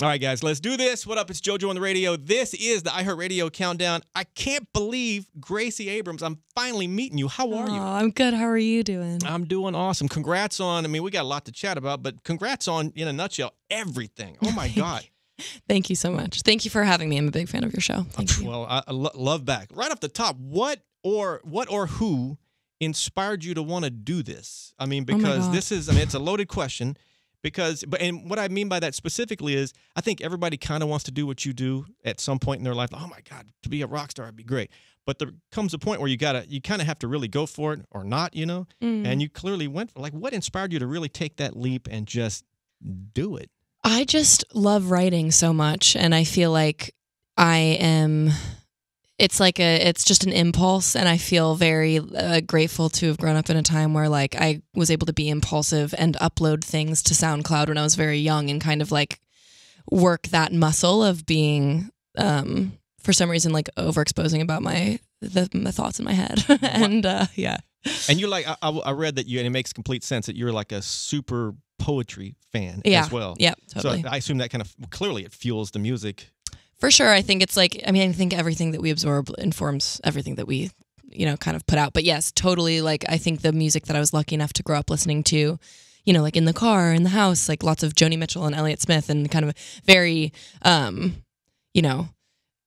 All right, guys, let's do this. What up? It's JoJo on the radio. This is the iHeartRadio Countdown. I can't believe, Gracie Abrams, I'm finally meeting you. How are you? I'm good. How are you doing? I'm doing awesome. Congrats on, I mean, we got a lot to chat about, but congrats on, in a nutshell, everything. Oh, my God. Thank you so much. Thank you for having me. I'm a big fan of your show. Thank you. Well, I love back. Right off the top, what or who inspired you to want to do this? I mean, because this is, I mean, it's a loaded question. And what I mean by that specifically is I think everybody kind of wants to do what you do at some point in their life. Oh, my God, to be a rock star would be great. But there comes a point where you kind of have to really go for it or not, you know? And you clearly went for, like, what inspired you to really take that leap and just do it? I just love writing so much, and I feel like it's just an impulse, and I feel very grateful to have grown up in a time where like I was able to be impulsive and upload things to SoundCloud when I was very young and kind of like work that muscle of being for some reason like overexposing about the thoughts in my head. And yeah. And you're like, I read that and it makes complete sense that you're like a super poetry fan as well. Yeah, totally. So I assume that kind of, clearly it fuels the music. For sure. I think it's like, I mean, I think everything that we absorb informs everything that we, kind of put out. But yes, totally. Like, I think the music that I was lucky enough to grow up listening to, like in the car, in the house, like lots of Joni Mitchell and Elliott Smith and kind of very,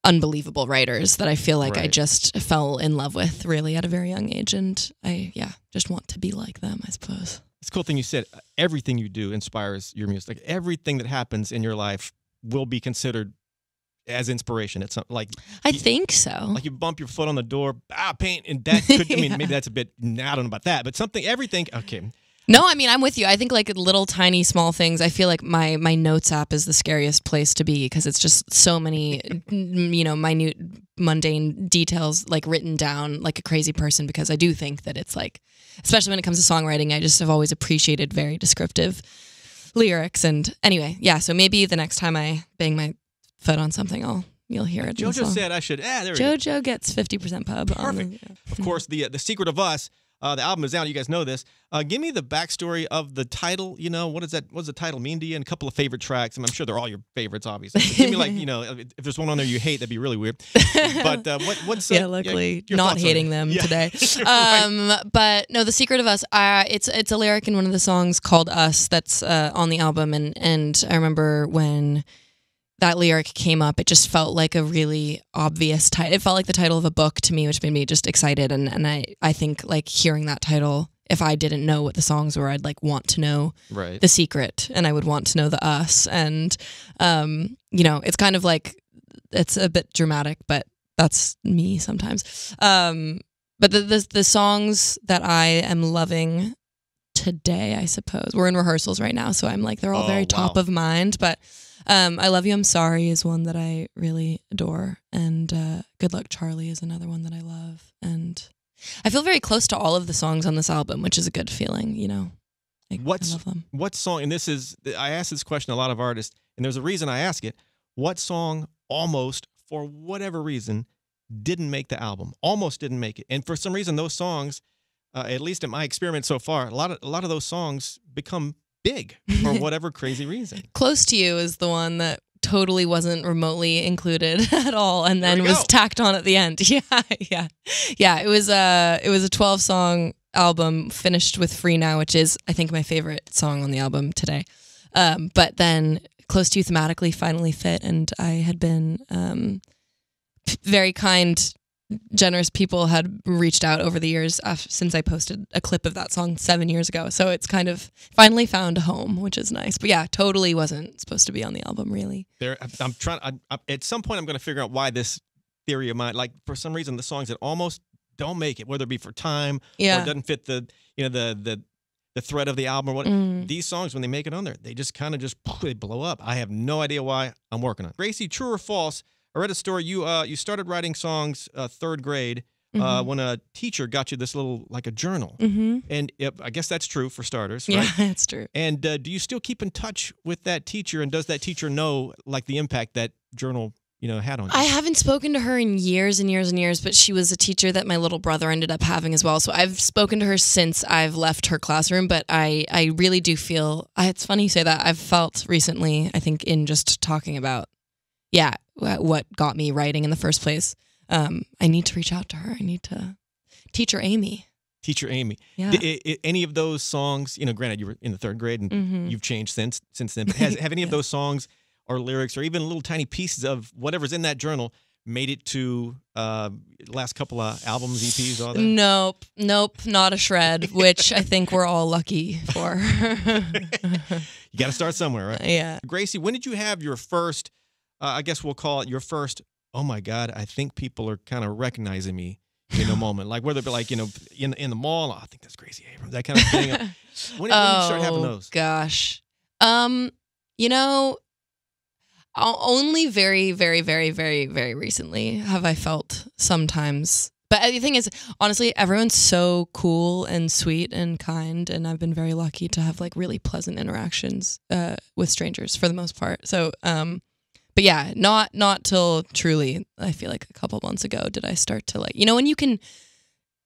unbelievable writers that I feel like I just fell in love with really at a very young age. And I, just want to be like them, I suppose. It's a cool thing you said. Everything you do inspires your music. Like everything that happens in your life will be considered as inspiration. It's like I think so. Like you bump your foot on the door, paint, and that could. I mean, maybe that's a bit. I don't know about that, but everything. Okay. No, I mean, I'm with you. I think like little tiny small things. I feel like my notes app is the scariest place to be because it's just so many, minute, mundane details like written down like a crazy person. Because I do think that it's like, especially when it comes to songwriting, I just have always appreciated very descriptive lyrics. And anyway, so maybe the next time I bang my foot on something, you'll hear it. JoJo said I should. There JoJo gets 50% pub. Perfect. Of course, the Secret of Us. The album is out. You guys know this. Give me the backstory of the title. What is that? What does the title mean to you? And a couple of favorite tracks. I'm sure they're all your favorites, obviously. But give me like, if there's one on there you hate, that'd be really weird. But what's luckily not hating them today. But no, the Secret of Us. It's a lyric in one of the songs called Us that's on the album, and I remember when that lyric came up, it just felt like a really obvious title. It felt like the title of a book to me, which made me just excited. And I think like hearing that title, if I didn't know what the songs were, I'd like want to know the secret, and I would want to know the us. And, it's kind of like, it's a bit dramatic, but that's me sometimes. But the songs that I am loving today, I suppose, we're in rehearsals right now. So I'm like, they're all very top of mind, but I Love You, I'm Sorry is one that I really adore, and Good Luck Charlie is another one that I love, and I feel very close to all of the songs on this album, which is a good feeling, I love them. What song, and I ask this question to a lot of artists, and there's a reason I ask it, what song almost, for whatever reason, didn't make the album, almost didn't make it, and for some reason those songs, at least in my experiment so far, a lot of those songs become big for whatever crazy reason. Close to You is the one that totally wasn't remotely included at all, and then was tacked on at the end. Yeah. It was a 12-song album finished with Free Now, which is I think my favorite song on the album today. But then Close to You thematically finally fit, and I had been very kind, generous people had reached out over the years since I posted a clip of that song 7 years ago. So it's kind of finally found a home, which is nice. But yeah, totally wasn't supposed to be on the album, really. I'm trying. At some point, I'm going to figure out why this theory of mine. Like for some reason, the songs that almost don't make it, whether it be for time or it doesn't fit the thread of the album or what. These songs, when they make it on there, they just kind of they blow up. I have no idea why. I'm working on it. Gracie, true or false? I read a story. You started writing songs third grade when a teacher got you this little, like a journal. And I guess that's true for starters, right? Yeah, that's true. And do you still keep in touch with that teacher? And does that teacher know like the impact that journal had on you? I haven't spoken to her in years and years and years, but she was a teacher that my little brother ended up having as well. So I've spoken to her since I've left her classroom, but I really do feel, it's funny you say that. I've felt recently, I think in just talking about, what got me writing in the first place. I need to reach out to her. I need to Teacher Amy. Teacher Amy. Yeah. Any of those songs, granted you were in the third grade and you've changed since then, but have any of those songs or lyrics or even little tiny pieces of whatever's in that journal made it to last couple of albums, EPs, all that? Nope, not a shred, which I think we're all lucky for. You got to start somewhere, right? Yeah. Gracie, when did you have your first, I guess we'll call it your first, oh my God, I think people are kind of recognizing me in a moment? Like whether it be like, in the mall, I think that's Gracie Abrams, that kind of thing. When did you start having those? Gosh. Only very, very, very, very, very recently have I felt sometimes. But the thing is, honestly, everyone's so cool and sweet and kind, and I've been very lucky to have like really pleasant interactions with strangers for the most part. So, but yeah, not till truly, I feel like a couple months ago did I start to like, when you can,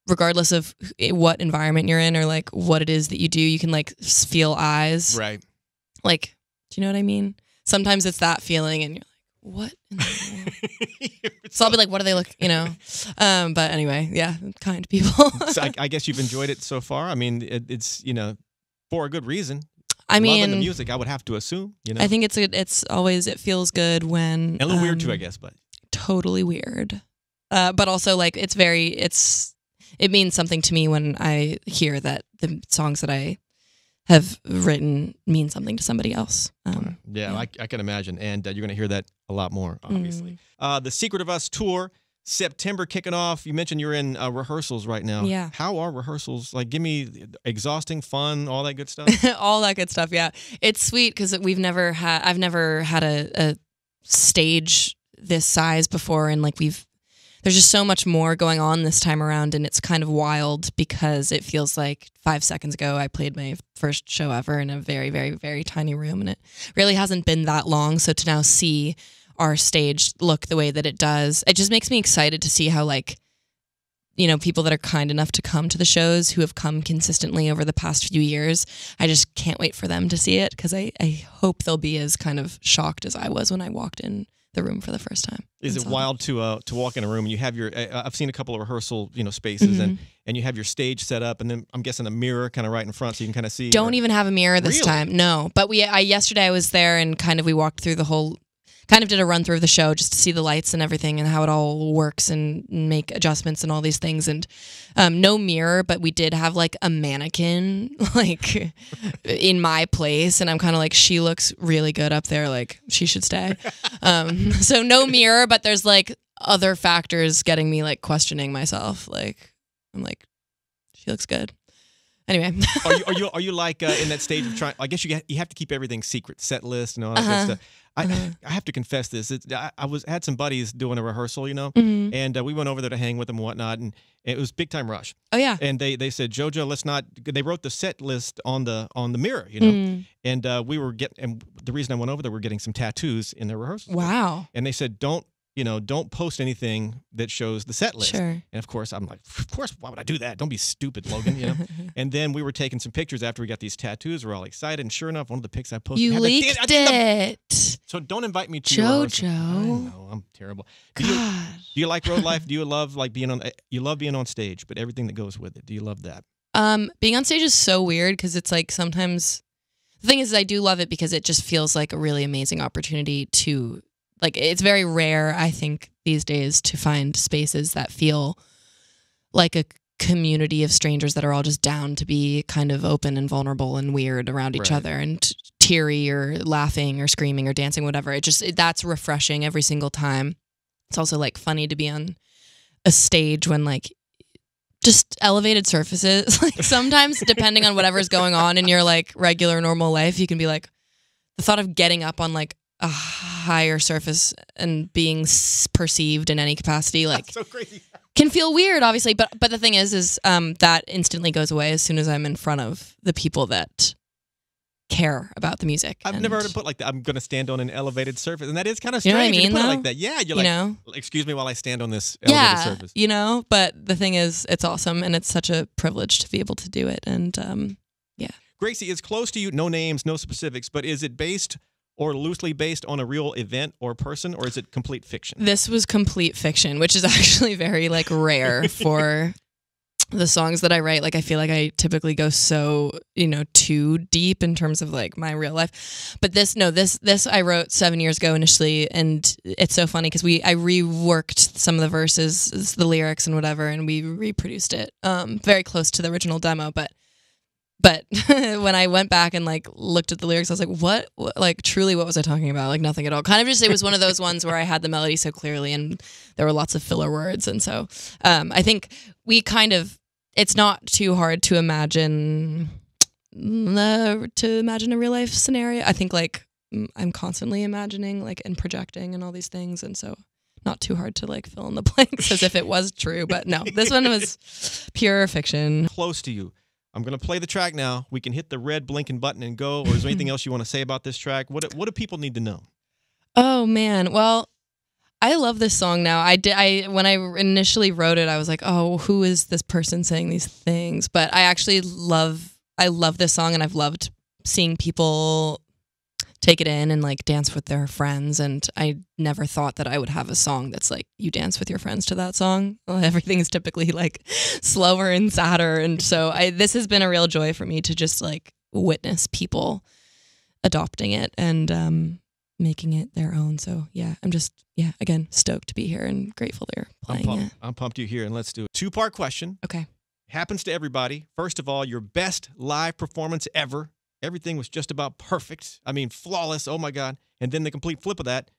regardless of what environment you're in or like what it is that you do, you can like feel eyes. Right. Like, do you know what I mean? Sometimes it's that feeling and you're like, what in the world? So I'll be like, what do they look, But anyway, yeah, kind people. So I guess you've enjoyed it so far. I mean, it's, for a good reason. I mean, loving the music, I would have to assume, I think it's always, it feels good when. And a little weird too, I guess, but. Totally weird. But also like, it means something to me when I hear that the songs that I have written mean something to somebody else. I can imagine. And you're going to hear that a lot more, obviously. The Secret of Us tour, September kicking off. You mentioned you're in rehearsals right now. Yeah. How are rehearsals? Like, give me exhausting, fun, all that good stuff? All that good stuff, yeah. It's sweet because I've never had a stage this size before, and like there's just so much more going on this time around, and it's kind of wild because it feels like 5 seconds ago I played my first show ever in a very, very, very tiny room, and it really hasn't been that long. So to now see our stage look the way that it does, it just makes me excited to see how people that are kind enough to come to the shows, who have come consistently over the past few years, I just can't wait for them to see it because I hope they'll be as kind of shocked as I was when I walked in the room for the first time. Is it wild to walk in a room and you have your? I've seen a couple of rehearsal spaces and you have your stage set up, and then I'm guessing a mirror kind of right in front so you can kind of see. Don't even have a mirror this time. No, but yesterday I was there and kind of we walked through the whole. Kind of did a run through of the show just to see the lights and everything and how it all works and make adjustments and all these things. And no mirror, but we did have like a mannequin like in my place. And I'm kind of like, she looks really good up there. Like she should stay. So no mirror, but there's like other factors getting me like questioning myself. Like I'm like, she looks good. Anyway, are you like in that stage of trying? I guess you have to keep everything secret, set list and all that good stuff. I have to confess this. I had some buddies doing a rehearsal, and we went over there to hang with them and whatnot, and it was big time rush. Oh yeah. And they said, JoJo, let's not. They wrote the set list on the mirror, and we were and the reason I went over there, we're getting some tattoos in their rehearsal. Wow. And they said, don't post anything that shows the set list. Sure. And of course, I'm like, of course, why would I do that? Don't be stupid, Logan, And then we were taking some pictures after we got these tattoos. We're all excited. And sure enough, one of the pics I posted. You leaked it. So don't invite me to your JoJo. I know, I'm terrible. Do you like road life? Do you love being on stage, but everything that goes with it? Do you love that? Being on stage is so weird because it's like sometimes, the thing is I do love it because it just feels like a really amazing opportunity to, like, it's very rare, I think, these days to find spaces that feel like a community of strangers that are all just down to be kind of open and vulnerable and weird around each other and teary or laughing or screaming or dancing, whatever. That's refreshing every single time. It's also like funny to be on a stage when like just elevated surfaces. Like sometimes depending on whatever's going on in your like regular normal life, you can be like, the thought of getting up on like a higher surface and being perceived in any capacity, like, so crazy, can feel weird, obviously. But the thing is that instantly goes away as soon as I'm in front of the people that care about the music. I've never heard it put like that. I'm going to stand on an elevated surface. And that is kind of strange. You know what I mean, put though? it like that. Yeah, you're like, excuse me while I stand on this yeah, elevated surface. You know, but the thing is, it's awesome, and it's such a privilege to be able to do it. And yeah. Gracie, it's close to you, no names, no specifics, but is it based or loosely based on a real event or person, or is it complete fiction? This was complete fiction, which is actually very like rare for the songs that I write. Like, I feel like I typically go so, too deep in terms of like my real life. But this I wrote 7 years ago initially, and it's so funny because I reworked some of the verses, the lyrics and whatever, and we reproduced it very close to the original demo. But when I went back and like looked at the lyrics, I was like, what like truly what was I talking about? Like nothing at all. Kind of just, it was one of those ones where I had the melody so clearly and there were lots of filler words. And so I think it's not too hard to imagine a real life scenario. I think like I'm constantly imagining like and projecting and all these things. And so not too hard to like fill in the blanks as if it was true. But no, this one was pure fiction. Close to you. I'm going to play the track now. We can hit the red blinking button and go. Or is there anything else you want to say about this track? What do people need to know? Oh, man. Well, I love this song now. When I initially wrote it, I was like, oh, who is this person saying these things? But I actually love this song, and I've loved seeing people take it in and like dance with their friends. And I never thought that I would have a song that's like you dance with your friends to that song. Well, everything is typically like slower and sadder, and so this has been a real joy for me to just like witness people adopting it and making it their own. So yeah, I'm just again stoked to be here and grateful they're playing it. I'm pumped you're here, and let's do a 2-part question. Okay. Happens to everybody. First of all, your best live performance ever. Everything was just about perfect. I mean, flawless. Oh, my God. And then the complete flip of that,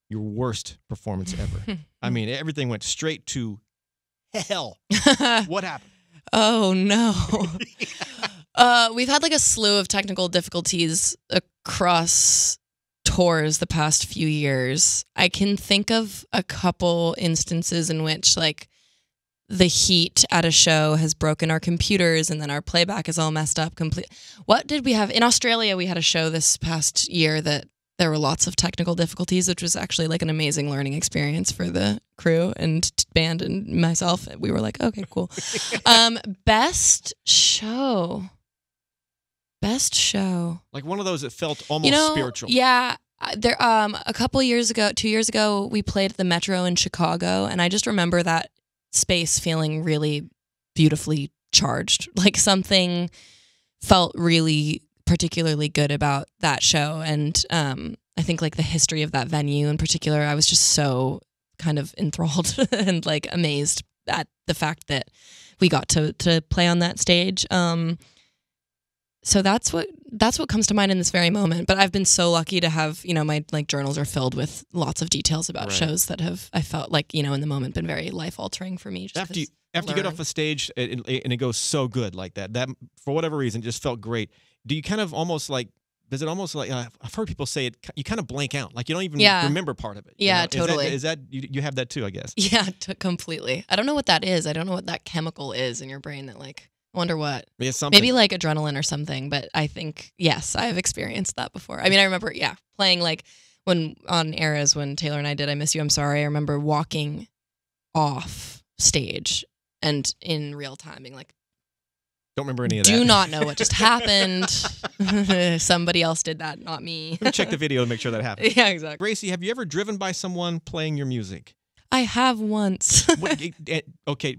your worst performance ever. I mean, everything went straight to hell. What happened? Oh, no. We've had like a slew of technical difficulties across tours the past few years. I can think of a couple instances in which like the heat at a show has broken our computers and then our playback is all messed up complete. What did we have? In Australia, we had a show this past year that there were lots of technical difficulties, which was actually like an amazing learning experience for the crew and band and myself. We were like, okay, cool. Best show. Like one of those that felt almost spiritual. Yeah. There, a couple years ago, 2 years ago, we played at the Metro in Chicago, and I just remember that space feeling really beautifully charged. Like something felt really particularly good about that show. And I think like the history of that venue in particular, I was just so kind of enthralled and like amazed at the fact that we got to play on that stage. So that's what comes to mind in this very moment. But I've been so lucky to have, my like journals are filled with lots of details about shows that I felt like, in the moment been very life altering for me. After you get off a stage and it goes so good like that for whatever reason just felt great. Do you kind of almost like, does it almost like, I've heard people say it, you kind of blank out. Like you don't even remember part of it. Yeah, totally. Is that you have that too, I guess? Yeah, completely. I don't know what that is. I don't know what that chemical is in your brain that like, I wonder what. Maybe like adrenaline or something, but I think, yes, I have experienced that before. I mean, I remember, playing like when on Eras when Taylor and I did I Miss You, I'm Sorry. I remember walking off stage and in real time being like, don't remember any of that. Do not know what just happened. Somebody else did that, not me. Let me check the video and make sure that happened. Yeah, exactly. Gracie, have you ever driven by someone playing your music? I have once. Okay,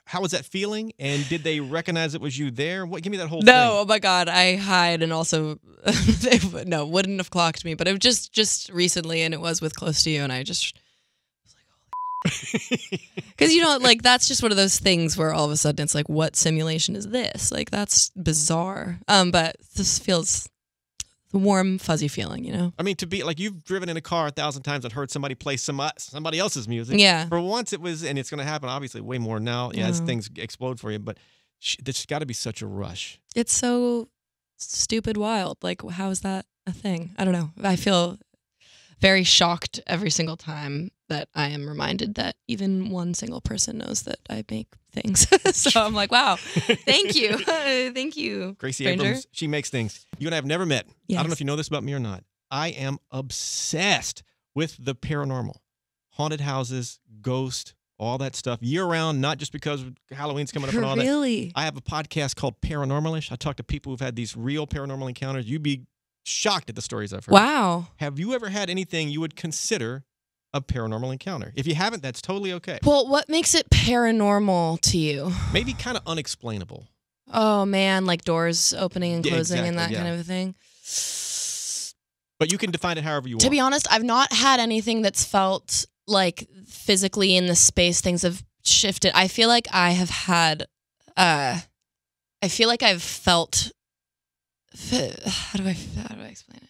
how was that feeling? And did they recognize it was you there? Give me that whole thing. No, oh my God, I hide, and also, wouldn't have clocked me. But it was just recently, and it was with Close to You, and I just was like, holy. Because like that's just one of those things where all of a sudden it's like, what simulation is this? Like that's bizarre. But this feels the warm, fuzzy feeling, I mean, to be like you've driven in a car 1,000 times and heard somebody play somebody else's music. Yeah. For once it was, and it's going to happen obviously way more now as things explode for you, but there's got to be such a rush. It's so stupid wild. Like, how is that a thing? I don't know. I feel very shocked every single time that I am reminded that even one single person knows that I make things. So I'm like, wow, thank you. Thank you, Gracie stranger. Abrams, she makes things. You and I have never met. Yes. I don't know if you know this about me or not. I am obsessed with the paranormal. Haunted houses, ghost, all that stuff, year-round, not just because Halloween's coming up and all Really? that. I have a podcast called Paranormalish. I talk to people who've had these real paranormal encounters. You'd be shocked at the stories I've heard. Wow. Have you ever had anything you would consider a paranormal encounter? If you haven't, that's totally okay. Well, what makes it paranormal to you? Maybe kind of unexplainable. Oh, man, like doors opening and closing exactly, and that yeah. kind of a thing. But you can define it however you want. To be honest, I've not had anything that's felt like physically in the space things have shifted. I feel like I have had, I feel like I've felt, how do I explain it?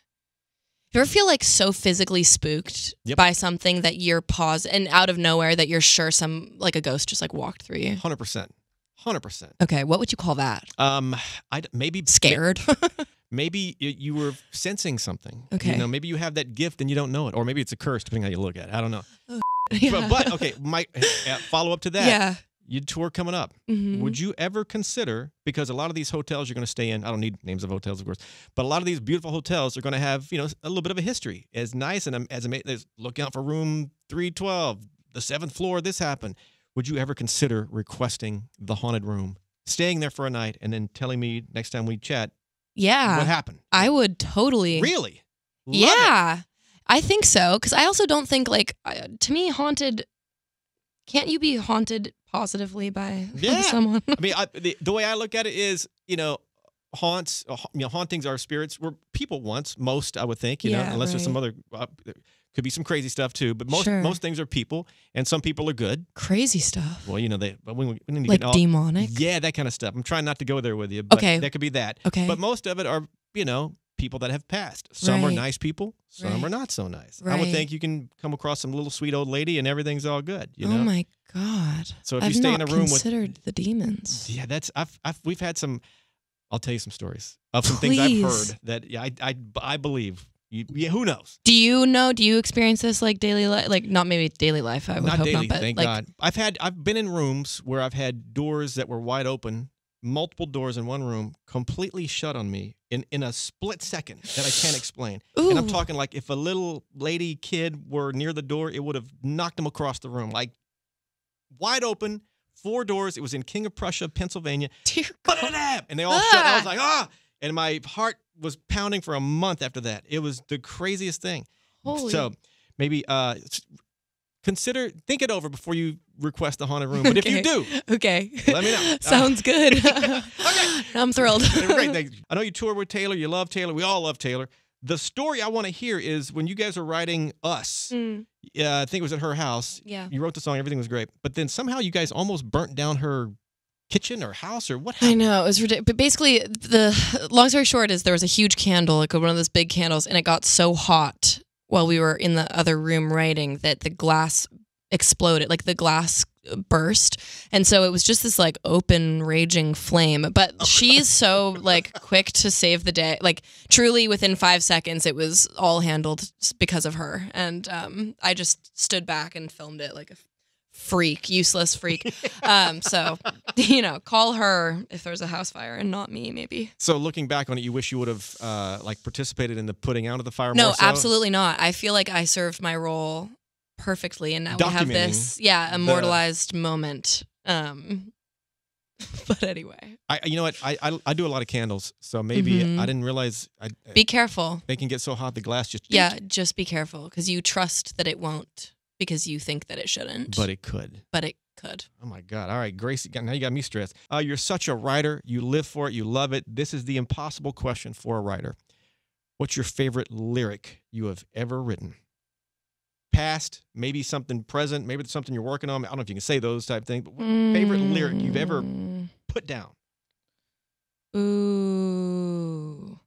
You ever feel like so physically spooked by something that you're paused and out of nowhere that you're sure like a ghost just like walked through you? 100%. 100%. Okay, what would you call that? Maybe scared. Maybe you were sensing something. Okay. You know, maybe you have that gift and you don't know it, or maybe it's a curse, depending on how you look at it. I don't know. Oh, yeah. But okay, my follow up to that. Yeah. Your tour coming up. Mm-hmm. Would you ever consider, because a lot of these hotels you're going to stay in, I don't need names of hotels, of course, but a lot of these beautiful hotels are going to have, you know, a little bit of a history. As nice and as amazing, look out for room 312, the 7th floor, this happened. Would you ever consider requesting the haunted room, staying there for a night, and then telling me next time we chat, yeah, what happened? I would totally. Really? Love yeah, it. I think so. Because I also don't think, like, to me, haunted, can't you be haunted positively by someone? I mean, the way I look at it is, you know, hauntings are spirits. We're people once, most, I would think, you know, unless there's some other, could be some crazy stuff too, but most things are people, and some people are good. Crazy stuff. Well, you know, but we need to like get demonic? Yeah, that kind of stuff. I'm trying not to go there with you, but that could be that. Okay. But most of it are, you know, people that have passed. Some are nice people, some are not so nice. I would think you can come across some little sweet old lady and everything's all good, you know? Oh my God. So if you stay in a room with... considered the demons. Yeah, we've had some... I'll tell you some stories of some things I've heard that I believe. Who knows? Do you experience this like daily life? Like not maybe daily life, I would not hope daily, not, but thank like, God. I've been in rooms where I've had doors that were wide open, multiple doors in one room, completely shut on me in a split second that I can't explain. Ooh. And I'm talking like if a little lady kid were near the door, it would have knocked them across the room. Like wide open, 4 doors. It was in King of Prussia, Pennsylvania. Dear God. And they all shut. I was like, ah! And my heart was pounding for a month after that. It was the craziest thing. Holy. So maybe think it over before you request the haunted room. But if you do, let me know. Sounds good. Okay. I'm thrilled. Great. I know you tour with Taylor. You love Taylor. We all love Taylor. The story I want to hear is when you guys are writing Us. I think it was at her house. Yeah. You wrote the song. Everything was great. But then somehow you guys almost burnt down her kitchen or house or what happened? I know, it was ridiculous. But basically, the long story short is there was a huge candle, like one of those big candles, and it got so hot while we were in the other room writing that the glass exploded, like the glass burst. And so it was just this like open raging flame. But she's so like quick to save the day. Like truly within 5 seconds, it was all handled because of her. And I just stood back and filmed it like a useless freak. So, you know, call her if there's a house fire and not me, maybe. So looking back on it, you wish you would have like participated in the putting out of the fire No, more so? Absolutely not. I feel like I served my role perfectly, and now we have this immortalized moment. But anyway. You know what? I do a lot of candles, so maybe I didn't realize. Be careful. They can get so hot the glass just... Yeah, just be careful, because you trust that it won't. Because you think that it shouldn't. But it could. Oh, my God. All right, Gracie, now you got me stressed. You're such a writer. You live for it. You love it. This is the impossible question for a writer. What's your favorite lyric you have ever written? Past, maybe something present, maybe it's something you're working on. I don't know if you can say those type of things, but favorite lyric you've ever put down? Ooh.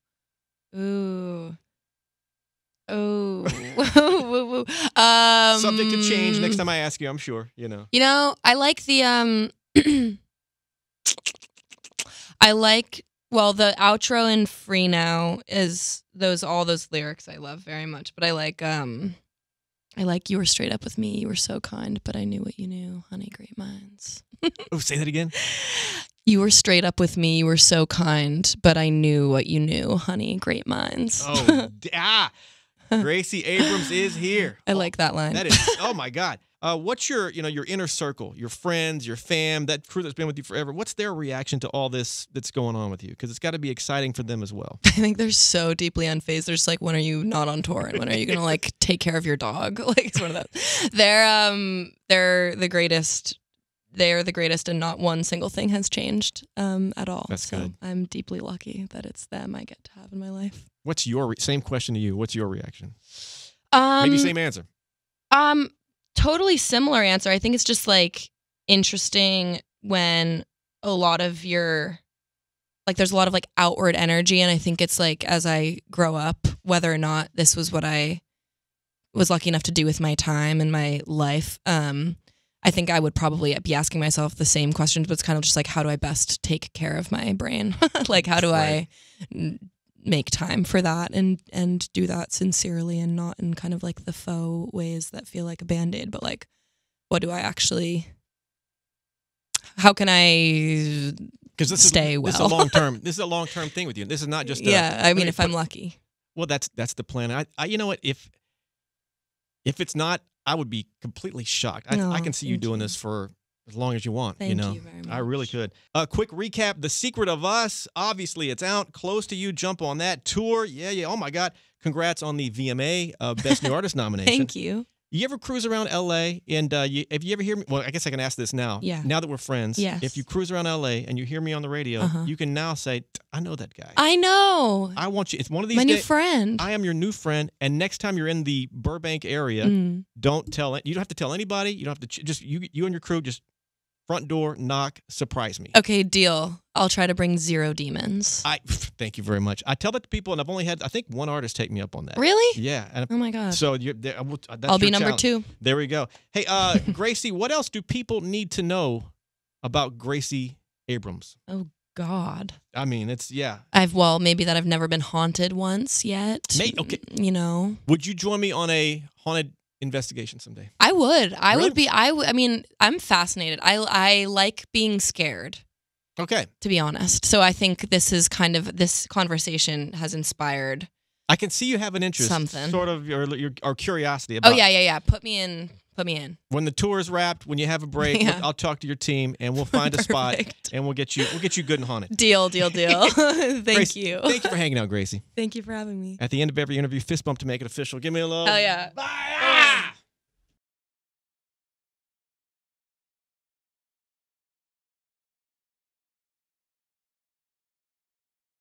Subject to change next time I ask you, I'm sure, you know. You know, I like the I like Well, the outro in Free Now is all those lyrics I love very much. But I like you were straight up with me, you were so kind, but I knew what you knew, honey, great minds. Oh, say that again. You were straight up with me, you were so kind, but I knew what you knew, honey, great minds. Oh, Gracie Abrams is here. I like that line. That is, oh my God. What's your inner circle, your friends, your fam, that crew that's been with you forever? What's their reaction to all this that's going on with you? Because it's got to be exciting for them as well. I think they're so deeply unfazed. They're just like, when are you not on tour, and when are you gonna like take care of your dog? Like, it's one of those. They're the greatest. They're the greatest, and not one single thing has changed at all. That's good. I'm deeply lucky that it's them I get to have in my life. What's your same question to you? What's your reaction? Maybe same answer. Totally similar answer. I think it's just like interesting when a lot of your there's a lot of like outward energy, and I think it's like as I grow up, whether or not this was what I was lucky enough to do with my time and my life, I think I would probably be asking myself the same questions, but it's kind of just like, how do I best take care of my brain? Like, how do I make time for that and do that sincerely and not in kind of like the faux ways that feel like a Band-Aid, but like, what do I actually, how can I stay well? This is a long-term, this is a long-term thing with you. This is not just I mean, if I'm lucky. Well, that's the plan. I you know what, if it's not, I would be completely shocked. I can see you doing this for as long as you want. Thank you very much. I really could. Quick recap: The Secret of Us. Obviously, it's out, close to you. Jump on that tour. Yeah. Oh my God! Congrats on the VMA Best New Artist nomination. Thank you. You ever cruise around LA and if you ever hear me? Well, I guess I can ask this now. Yeah. Now that we're friends. Yes. If you cruise around LA and you hear me on the radio, you can now say, "I know that guy. I know. I want you." It's one of these. My new friend. I am your new friend. And next time you're in the Burbank area, don't tell it. You don't have to tell anybody. You don't have to. Just you and your crew. Just front door, knock, surprise me. Okay, deal. I'll try to bring 0 demons. Thank you very much. I tell that to people, and I've only had, I think, one artist take me up on that. Really? Yeah. And oh my God. So I'll be number 2. There we go. Hey, Gracie, what else do people need to know about Gracie Abrams? Oh God. I mean, it's maybe that I've never been haunted once yet. Okay. You know. Would you join me on a haunted investigation someday? I would. Really? I mean, I'm fascinated. I like being scared. Okay. To be honest. So I think this conversation has inspired. I can see you have an interest. Something. Sort of your curiosity about. Oh yeah. Put me in. When the tour is wrapped, when you have a break, I'll talk to your team and we'll find a spot and we'll get you good and haunted. Deal. Thank you. Thank you for hanging out, Gracie. Thank you for having me. At the end of every interview, fist bump to make it official. Give me a little. Hell yeah. Bye.